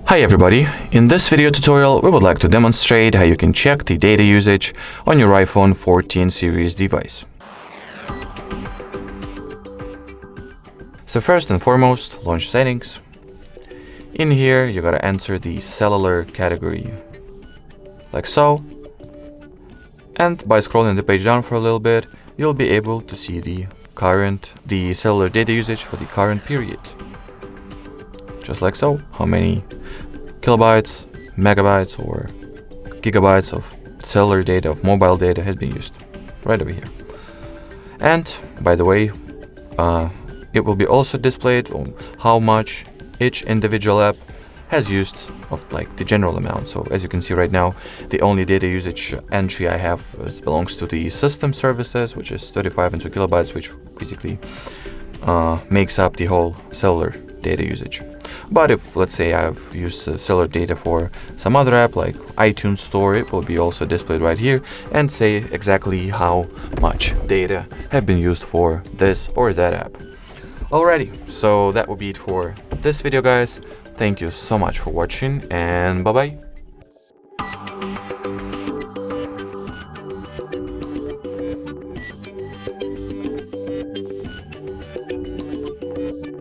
Hi everybody, in this video tutorial we would like to demonstrate how you can check the data usage on your iPhone 14 series device. So first and foremost, launch settings. In here you gotta enter the cellular category, like so. And by scrolling the page down for a little bit, you'll be able to see the cellular data usage for the current period. Just like so, how many kilobytes, megabytes or gigabytes of cellular data, of mobile data has been used, right over here. And by the way, it will be also displayed on how much each individual app has used of like the general amount. So as you can see right now, the only data usage entry I have belongs to the system services, which is 35 and 2 kilobytes, which basically makes up the whole cellular data usage. But if, let's say, I've used cellular data for some other app like iTunes Store, it will be also displayed right here and say exactly how much data have been used for this or that app. Alrighty, so that will be it for this video, guys. Thank you so much for watching, and bye-bye.